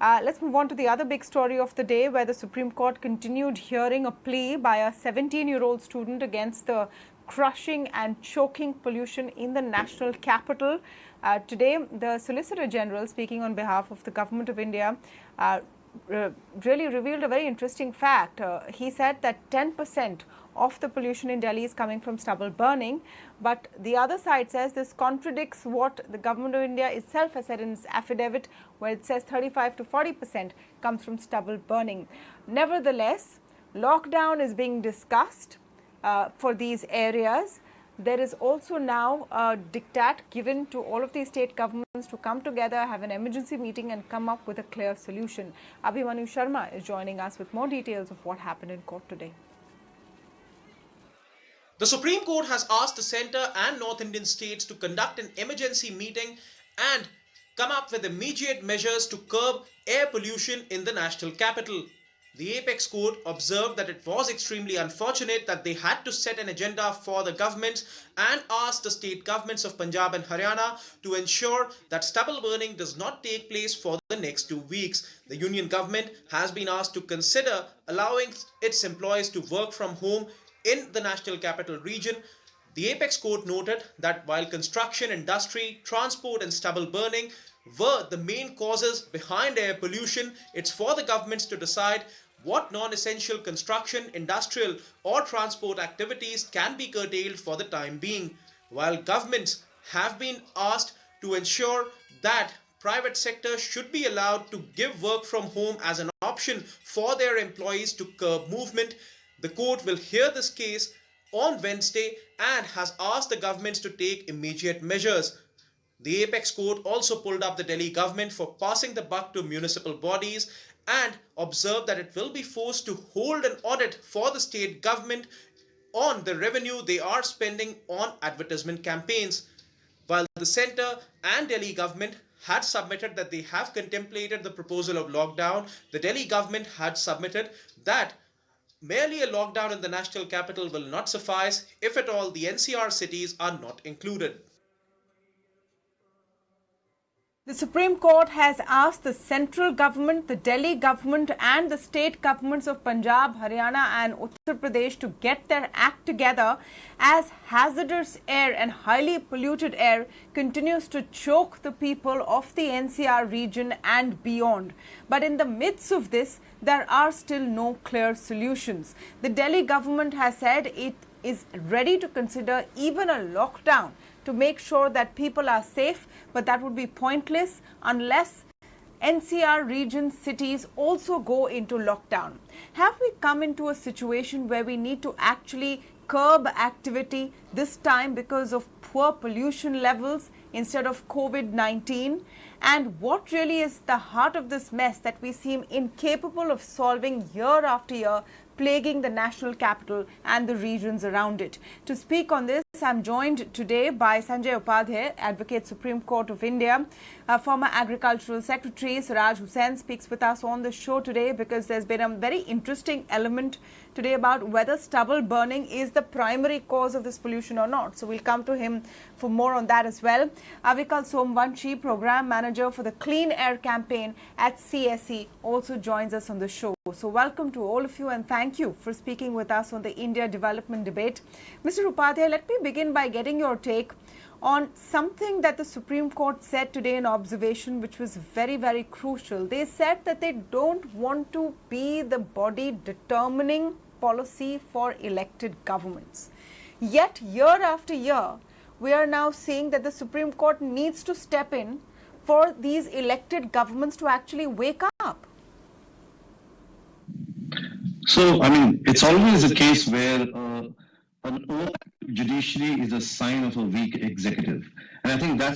Let's move on to the other big story of the day, where the Supreme Court continued hearing a plea by a 17-year-old student against the crushing and choking pollution in the national capital. Today, the Solicitor General, speaking on behalf of the Government of India, really revealed a very interesting fact. He said that 10% of the pollution in Delhi is coming from stubble burning, but the other side says this contradicts what the Government of India itself has said in its affidavit, where it says 35 to 40% comes from stubble burning. Nevertheless, lockdown is being discussed for these areas. There is also now a diktat given to all of the state governments to come together, have an emergency meeting and come up with a clear solution. Abhimanyu Sharma is joining us with more details of what happened in court today. The Supreme Court has asked the centre and North Indian states to conduct an emergency meeting and come up with immediate measures to curb air pollution in the national capital. The Apex Court observed that it was extremely unfortunate that they had to set an agenda for the governments and asked the state governments of Punjab and Haryana to ensure that stubble burning does not take place for the next 2 weeks. The union government has been asked to consider allowing its employees to work from home in the national capital region. The Apex Court noted that while construction, industry, transport and stubble burning were the main causes behind air pollution, it's for the governments to decide what non-essential construction, industrial or transport activities can be curtailed for the time being. While governments have been asked to ensure that private sector should be allowed to give work from home as an option for their employees to curb movement, the court will hear this case on Wednesday and has asked the governments to take immediate measures. The Apex Court also pulled up the Delhi government for passing the buck to municipal bodies and observed that it will be forced to hold an audit for the state government on the revenue they are spending on advertisement campaigns. While the centre and Delhi government had submitted that they have contemplated the proposal of lockdown, the Delhi government had submitted that merely a lockdown in the national capital will not suffice. If at all, the NCR cities are not included. The Supreme Court has asked the central government, the Delhi government and the state governments of Punjab, Haryana and Uttar Pradesh to get their act together as hazardous air and highly polluted air continues to choke the people of the NCR region and beyond. But in the midst of this, there are still no clear solutions. The Delhi government has said it is ready to consider even a lockdown to make sure that people are safe, but that would be pointless unless NCR region cities also go into lockdown. Have we come into a situation where we need to actually curb activity this time because of poor pollution levels instead of COVID-19? And what really is the heart of this mess that we seem incapable of solving year after year, plaguing the national capital and the regions around it? To speak on this, I'm joined today by Sanjay Upadhyay, Advocate Supreme Court of India. Former Agricultural Secretary Siraj Hussain speaks with us on the show today because there's been a very interesting element today about whether stubble burning is the primary cause of this pollution or not. So we'll come to him for more on that as well. Avikal Somvanshi, Program Manager for the Clean Air Campaign at CSE, also joins us on the show. So welcome to all of you and thank you for speaking with us on the India Development Debate. Mr. Upadhyay, let me begin by getting your take on something that the Supreme Court said today in observation, which was very, very crucial. They said that they don't want to be the body determining policy for elected governments. Yet, year after year, we are now seeing that the Supreme Court needs to step in for these elected governments to actually wake up. So, I mean, it's always a case where an overactive judiciary is a sign of a weak executive, and I think that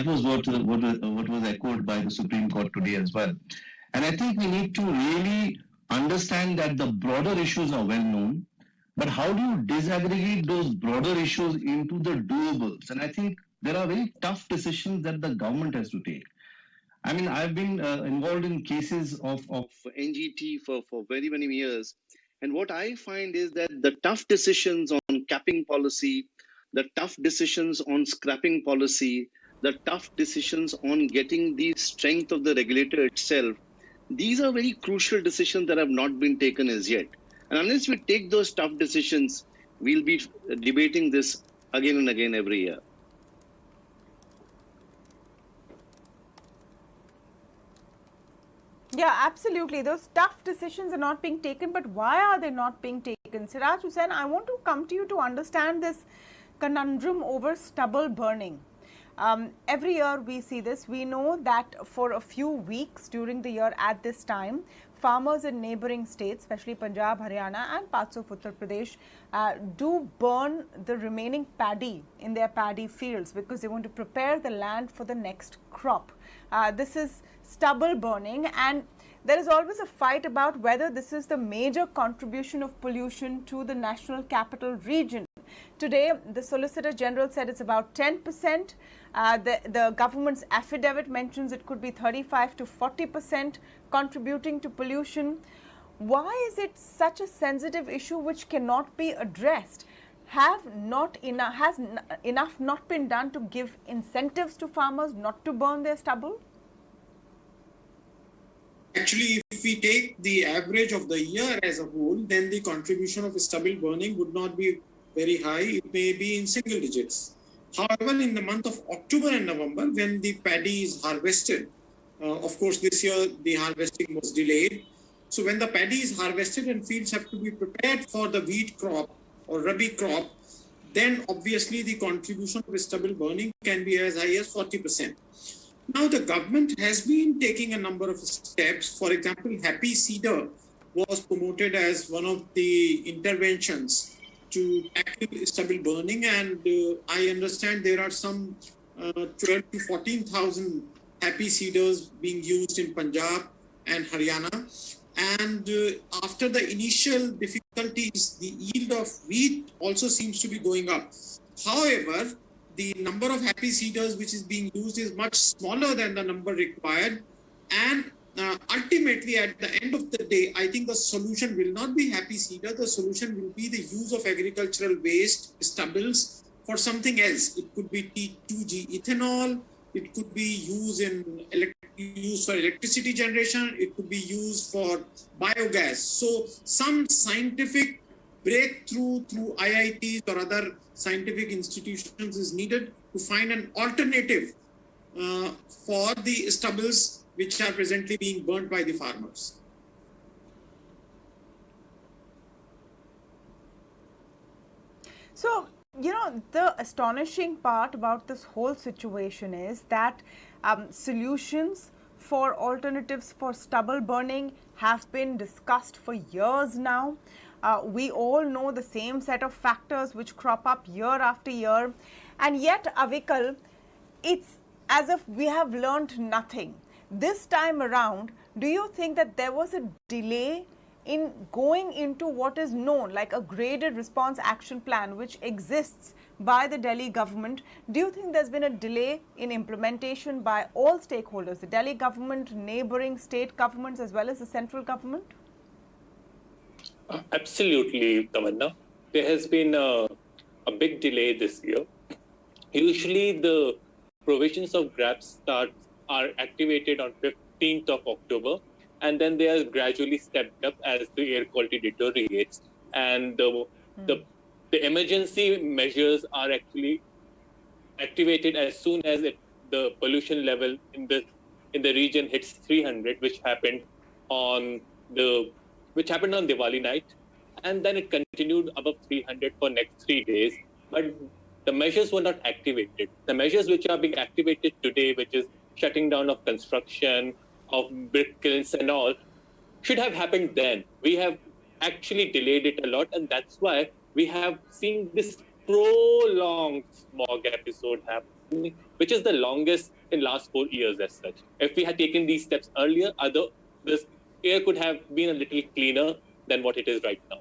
was what was echoed by the Supreme Court today as well. And I think we need to really understand that the broader issues are well known, but how do you disaggregate those broader issues into the doables? And I think there are very tough decisions that the government has to take. I mean, I've been involved in cases of NGT for very many years. And what I find is that the tough decisions on capping policy, the tough decisions on scrapping policy, the tough decisions on getting the strength of the regulator itself, These are very crucial decisions that have not been taken as yet. And unless we take those tough decisions, we'll be debating this again and again every year. Yeah, absolutely. Those tough decisions are not being taken, but why are they not being taken? Siraj Hussain, I want to come to you to understand this conundrum over stubble burning. Every year we see this. We know that for a few weeks during the year at this time, farmers in neighbouring states, especially Punjab, Haryana and parts of Uttar Pradesh, do burn the remaining paddy in their paddy fields because they want to prepare the land for the next crop. This is stubble burning, and there is always a fight about whether this is the major contribution of pollution to the national capital region. Today, the Solicitor General said it's about 10%. The government's affidavit mentions it could be 35 to 40% contributing to pollution. Why is it such a sensitive issue which cannot be addressed? Has enough not been done to give incentives to farmers not to burn their stubble? Actually, if we take the average of the year as a whole, then the contribution of stubble burning would not be very high. It may be in single digits. However, in the month of October and November, when the paddy is harvested, of course, this year the harvesting was delayed. So when the paddy is harvested and fields have to be prepared for the wheat crop or rabi crop, then obviously the contribution of stubble burning can be as high as 40%. Now, the government has been taking a number of steps. For example, Happy Cedar was promoted as one of the interventions to tackle stubble burning, and I understand there are some 12 to 14,000 Happy Cedars being used in Punjab and Haryana. And after the initial difficulties, the yield of wheat also seems to be going up. However, the number of Happy Cedars which is being used is much smaller than the number required. And ultimately, at the end of the day, I think the solution will not be Happy Cedar. The solution will be the use of agricultural waste, stubbles, for something else. It could be T2G ethanol. It could be used for electricity generation. It could be used for biogas. So some scientific breakthrough through IITs or other scientific institutions is needed to find an alternative for the stubbles which are presently being burnt by the farmers. So, you know, the astonishing part about this whole situation is that solutions for alternatives for stubble burning have been discussed for years now. We all know the same set of factors which crop up year after year, and yet, Avikal, it's as if we have learned nothing. This time around, do you think that there was a delay in going into what is known like a graded response action plan which exists by the Delhi government? Do you think there's been a delay in implementation by all stakeholders, the Delhi government, neighbouring state governments as well as the central government? Absolutely, Tamanna. There has been a big delay this year. Usually the provisions of GRAP starts are activated on 15th of October, and then they are gradually stepped up as the air quality deteriorates. And the emergency measures are actually activated as soon as the pollution level in the region hits 300, which happened on Diwali night, and then it continued above 300 for next 3 days. But the measures were not activated. The measures which are being activated today, which is shutting down of construction, of brick kilns and all, should have happened then. We have actually delayed it a lot, and that's why we have seen this prolonged smog episode happening, which is the longest in last 4 years as such. If we had taken these steps earlier, this air could have been a little cleaner than what it is right now.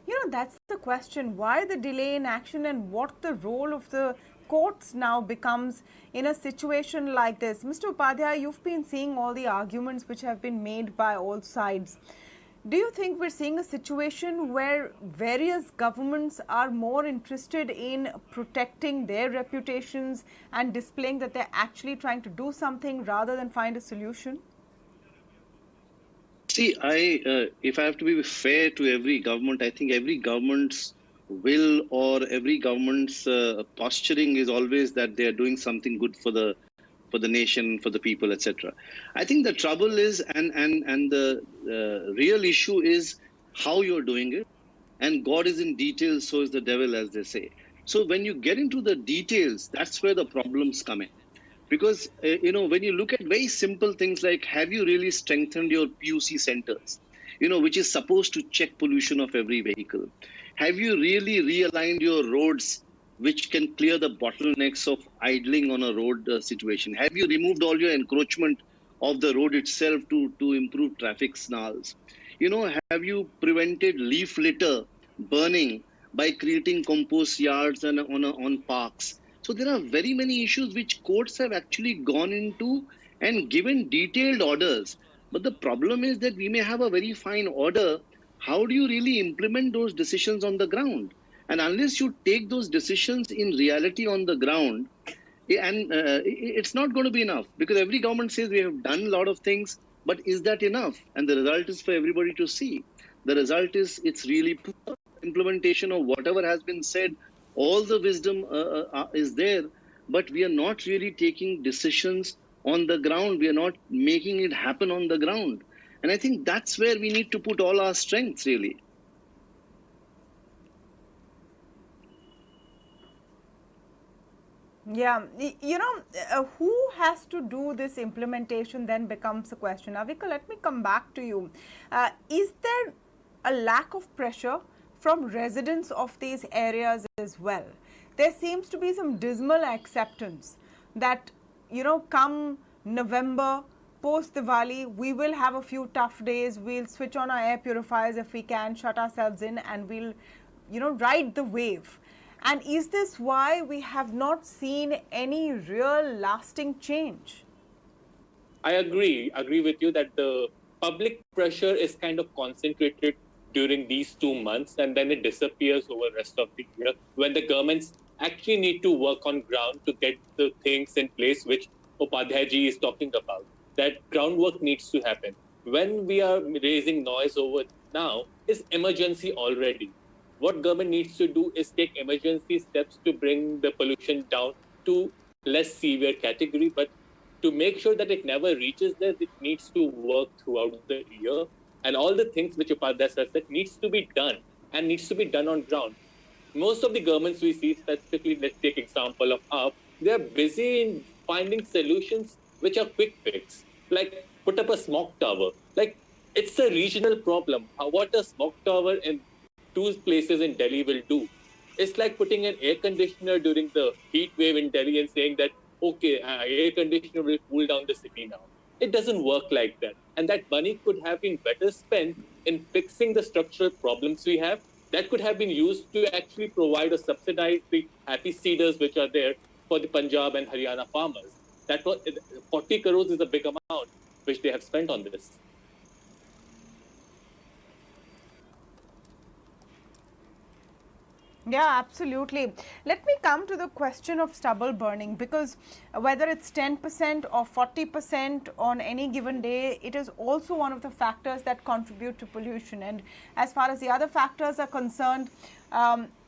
You know, that's the question. Why the delay in action, and what the role of the courts now becomes in a situation like this? Mr. Upadhyay, you've been seeing all the arguments which have been made by all sides. Do you think we're seeing a situation where various governments are more interested in protecting their reputations and displaying that they're actually trying to do something rather than find a solution? See, if I have to be fair to every government, I think every government's will or every government's posturing is always that they are doing something good for the nation, for the people, etc. I think the trouble is, and the real issue is how you're doing it. And God is in details, so is the devil, as they say. So when you get into the details, that's where the problems come in. Because, when you look at very simple things like, have you really strengthened your PUC centers, which is supposed to check pollution of every vehicle? Have you really realigned your roads, which can clear the bottlenecks of idling on a road situation? Have you removed all your encroachment of the road itself to improve traffic snarls? Have you prevented leaf litter burning by creating compost yards and on parks? So there are very many issues which courts have actually gone into and given detailed orders. But the problem is that we may have a very fine order. How do you really implement those decisions on the ground? And unless you take those decisions in reality on the ground, it's not going to be enough, because every government says we have done a lot of things, but is that enough? And the result is for everybody to see. The result is it's really poor implementation of whatever has been said. All the wisdom is there, but we are not really taking decisions on the ground. We are not making it happen on the ground. And I think that's where we need to put all our strengths, really. Yeah, who has to do this implementation then becomes a question. Avikal, let me come back to you. Is there a lack of pressure from residents of these areas as well? There seems to be some dismal acceptance that, come November, post Diwali, we will have a few tough days. We'll switch on our air purifiers if we can, shut ourselves in, and we'll, ride the wave. And is this why we have not seen any real lasting change? I agree with you that the public pressure is kind of concentrated during these 2 months, and then it disappears over the rest of the year when the governments actually need to work on ground to get the things in place which Upadhyay ji is talking about. That groundwork needs to happen. When we are raising noise over now, is emergency already. What government needs to do is take emergency steps to bring the pollution down to less severe category, but to make sure that it never reaches there, it needs to work throughout the year. And all the things which Upadhyay sir said needs to be done, and needs to be done on ground. Most of the governments we see, specifically, let's take example of UP, they're busy in finding solutions which are quick fix, like put up a smoke tower. Like, it's a regional problem. What a smoke tower in 2 places in Delhi will do. It's like putting an air conditioner during the heat wave in Delhi and saying that, okay, air conditioner will cool down the city now. It doesn't work like that. And that money could have been better spent in fixing the structural problems we have. That could have been used to actually provide or subsidize the happy seeders which are there for the Punjab and Haryana farmers. That was 40 crores is a big amount which they have spent on this. Yeah, absolutely. Let me come to the question of stubble burning, because whether it's 10% or 40% on any given day, it is also one of the factors that contribute to pollution. And as far as the other factors are concerned,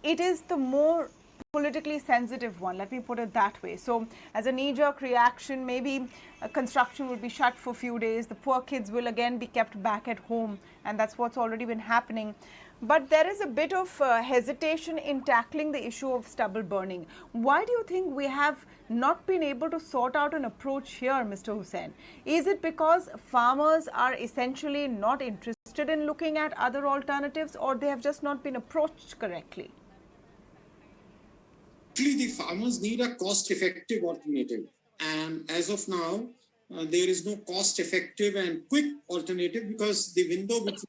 it is the more politically sensitive one, let me put it that way. So as a knee-jerk reaction, maybe construction will be shut for a few days, the poor kids will again be kept back at home, and that's what's already been happening. But there is a bit of hesitation in tackling the issue of stubble burning. Why do you think we have not been able to sort out an approach here, Mr. Hussain? Is it because farmers are essentially not interested in looking at other alternatives, or they have just not been approached correctly? Actually, the farmers need a cost-effective alternative. And as of now, there is no cost-effective and quick alternative, because the window between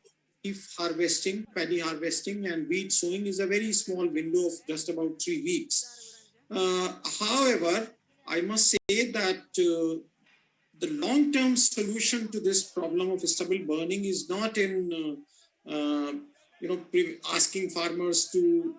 harvesting, paddy harvesting and wheat sowing is a very small window of just about 3 weeks. However, I must say that the long-term solution to this problem of stubble burning is not in asking farmers to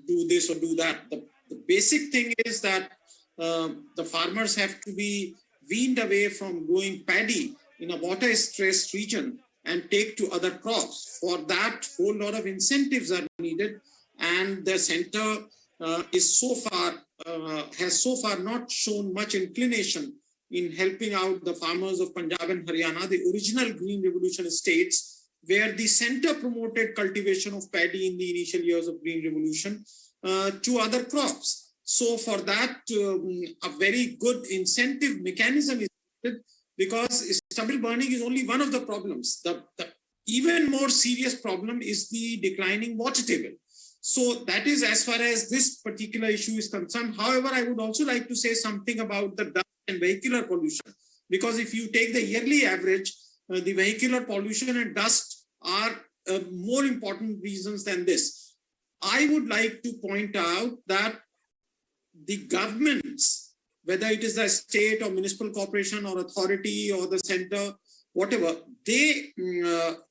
do this or do that. The basic thing is that the farmers have to be weaned away from growing paddy in a water-stressed region and take to other crops. For that, a whole lot of incentives are needed, and the centre has so far not shown much inclination in helping out the farmers of Punjab and Haryana, the original Green Revolution states, where the centre promoted cultivation of paddy in the initial years of Green Revolution to other crops. So for that, a very good incentive mechanism is needed, because stubble burning is only one of the problems. The even more serious problem is the declining water table. So that is as far as this particular issue is concerned. However, I would also like to say something about the dust and vehicular pollution, because if you take the yearly average, the vehicular pollution and dust are more important reasons than this. I would like to point out that the governments, whether it is the state or municipal corporation or authority or the center, whatever, they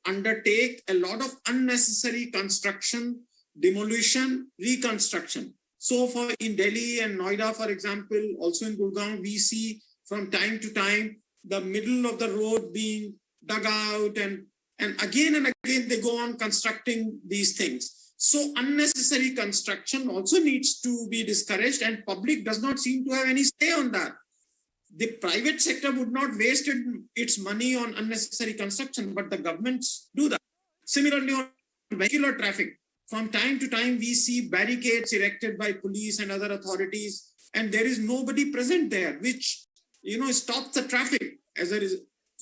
undertake a lot of unnecessary construction, demolition, reconstruction. So in Delhi and Noida, for example, also in Gurgaon, we see from time to time the middle of the road being dug out, and again they go on constructing these things. So unnecessary construction also needs to be discouraged, and public does not seem to have any say on that. The private sector would not waste its money on unnecessary construction, but the governments do that. Similarly, on vehicular traffic, from time to time, we see barricades erected by police and other authorities, and there is nobody present there, which, stops the traffic.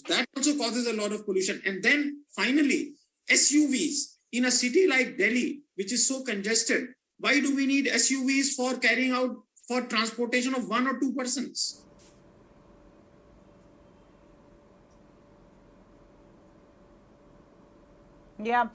That also causes a lot of pollution. And then finally, SUVs in a city like Delhi, which is so congested. Why do we need SUVs for transportation of 1 or 2 persons? Yeah,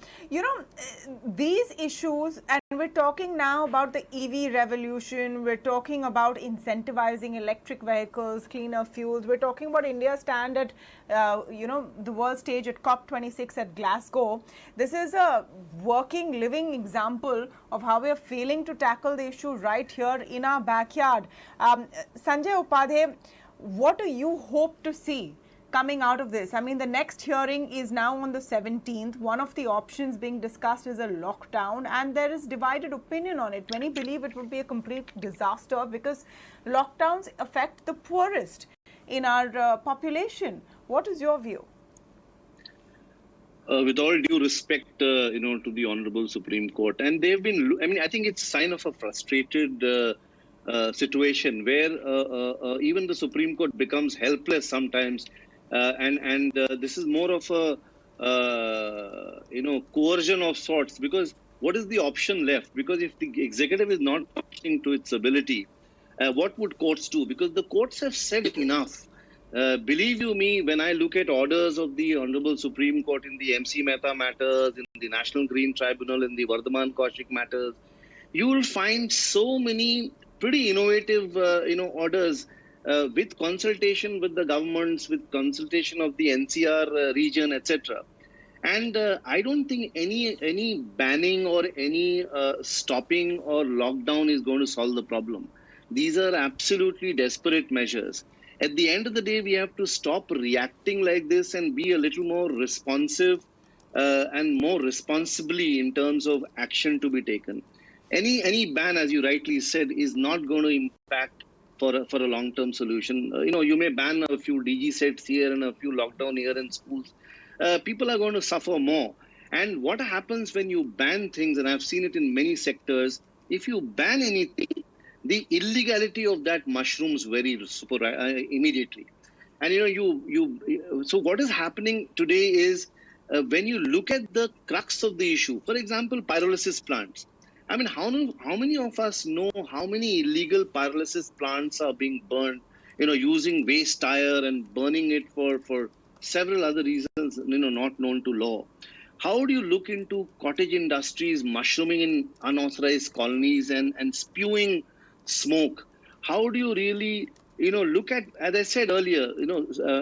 these issues, and we're talking now about the EV revolution, we're talking about incentivizing electric vehicles, cleaner fuels, we're talking about India's stand at, the world stage at COP26 at Glasgow. This is a working, living example of how we are failing to tackle the issue right here in our backyard. Sanjay Upadhyay, what do you hope to see coming out of this? I mean, the next hearing is now on the 17th. One of the options being discussed is a lockdown, and there is divided opinion on it. Many believe it would be a complete disaster because lockdowns affect the poorest in our population. What is your view? With all due respect, to the Honorable Supreme Court, and they've been, I think it's a sign of a frustrated situation where even the Supreme Court becomes helpless sometimes. This is more of a coercion of sorts, because what is the option left? Because if the executive is not functioning to its ability, what would courts do? Because the courts have said enough. Believe you me, when I look at orders of the Honorable Supreme Court in the MC Mehta matters, in the National Green Tribunal, in the Vardhaman Kaushik matters, you will find so many pretty innovative orders with consultation with the governments, with consultation of the NCR region, etc. And I don't think any banning or any stopping or lockdown is going to solve the problem. These are absolutely desperate measures. At the end of the day, we have to stop reacting like this and be a little more responsive and more responsibly in terms of action to be taken. Any ban, as you rightly said, is not going to impact for a long-term solution. You may ban a few DG sets here and a few lockdown here in schools. People are going to suffer more. And what happens when you ban things, and I've seen it in many sectors, if you ban anything, the illegality of that mushrooms very immediately. And so what is happening today is when you look at the crux of the issue, for example, pyrolysis plants. I mean, how many of us know how many illegal pyrolysis plants are being burned, using waste tire and burning it for several other reasons, not known to law. How do you look into cottage industries mushrooming in unauthorized colonies and spewing smoke? How do you really, look at, as I said earlier,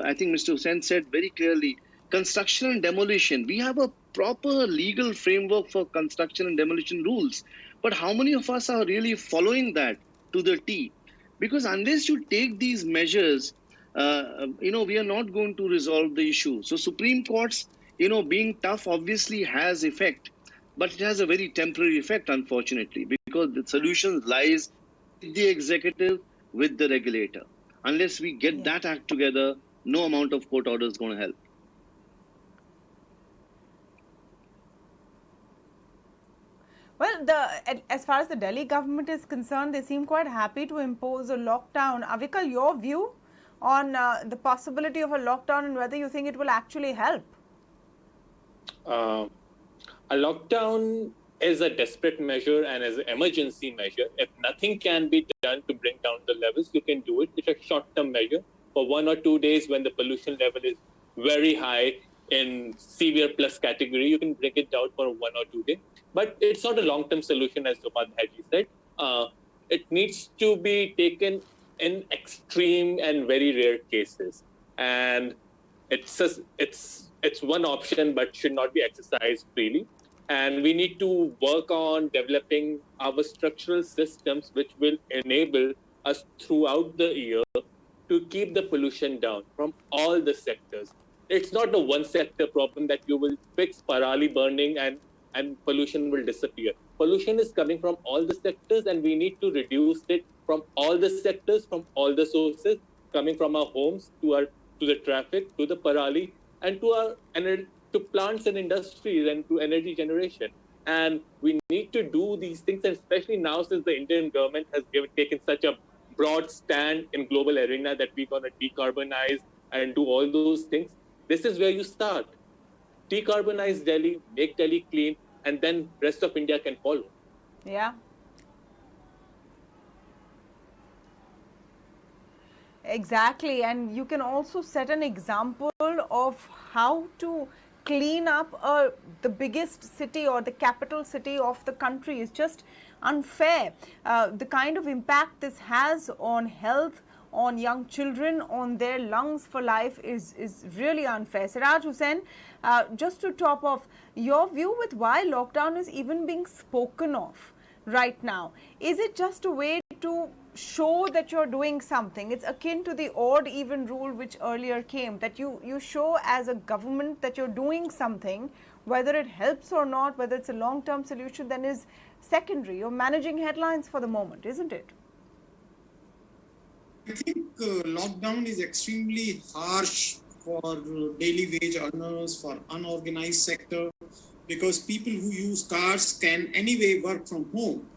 I think Mr. Hussain said very clearly, construction and demolition. We have a proper legal framework for construction and demolition rules. But how many of us are really following that to the T? Because unless you take these measures, we are not going to resolve the issue. So Supreme Court's, being tough obviously has effect, but it has a very temporary effect, unfortunately, because the solution lies with the executive, with the regulator. Unless we get that act together, no amount of court order is going to help. Well, as far as the Delhi government is concerned, they seem quite happy to impose a lockdown. Avikal, your view on the possibility of a lockdown and whether you think it will actually help? A lockdown is a desperate measure and as an emergency measure. If nothing can be done to bring down the levels, you can do it. It's a short-term measure for 1 or 2 days when the pollution level is very high in severe plus category. You can bring it down for 1 or 2 days. But it's not a long-term solution, as Upadhyay said. It needs to be taken in extreme and very rare cases. And it's one option, but should not be exercised freely. And we need to work on developing our structural systems which will enable us throughout the year to keep the pollution down from all the sectors. It's not a one sector problem that you will fix parali burning and pollution will disappear. Pollution is coming from all the sectors and we need to reduce it from all the sectors, from all the sources, coming from our homes to the traffic, to the parali, and to plants and industries and to energy generation. And we need to do these things, and especially now since the Indian government has taken such a broad stand in global arena that we're going to decarbonize and do all those things. This is where you start. Decarbonize Delhi, make Delhi clean, and then rest of India can follow. Yeah. Exactly. And you can also set an example of how to clean up the biggest city or the capital city of the country. Is just unfair. The kind of impact this has on health, on young children, on their lungs for life is really unfair. Siraj Hussain, just to top off, your view with why lockdown is even being spoken of right now. Is it just a way to show that you're doing something? It's akin to the odd even rule which earlier came, that you show as a government that you're doing something. Whether it helps or not, whether it's a long-term solution, then is secondary. You're managing headlines for the moment, isn't it? I think lockdown is extremely harsh for daily wage earners, for unorganized sector, because people who use cars can anyway work from home.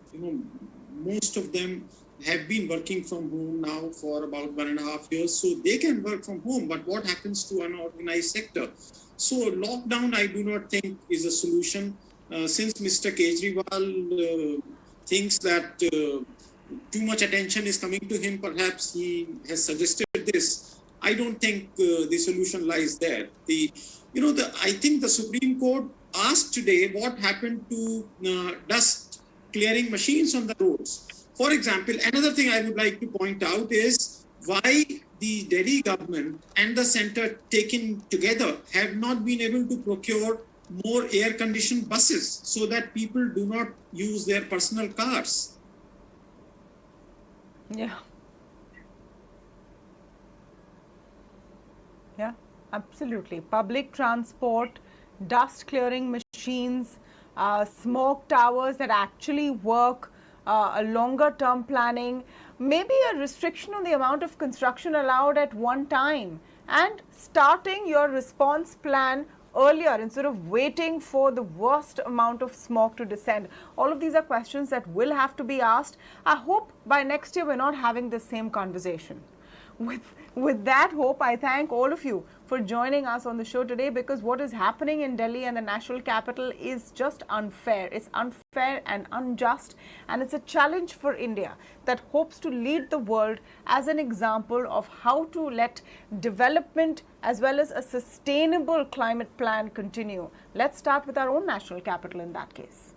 Most of them have been working from home now for about 1.5 years, so they can work from home. But what happens to unorganized sector? So lockdown, I do not think is a solution. Since Mr. Kejriwal thinks that too much attention is coming to him, perhaps he has suggested this. I don't think the solution lies there. I think the Supreme Court asked today what happened to dust clearing machines on the roads. For example, another thing I would like to point out is why the Delhi government and the centre taken together have not been able to procure more air-conditioned buses so that people do not use their personal cars. Yeah. Yeah, absolutely. Public transport, dust clearing machines, smoke towers that actually work, a longer term planning, maybe a restriction on the amount of construction allowed at one time, and starting your response plan earlier instead of waiting for the worst amount of smoke to descend. All of these are questions that will have to be asked. I hope by next year we're not having the same conversation. With that hope, I thank all of you for joining us on the show today, because what is happening in Delhi and the national capital is just unfair. It's unfair and unjust, and it's a challenge for India that hopes to lead the world as an example of how to let development as well as a sustainable climate plan continue. Let's start with our own national capital in that case.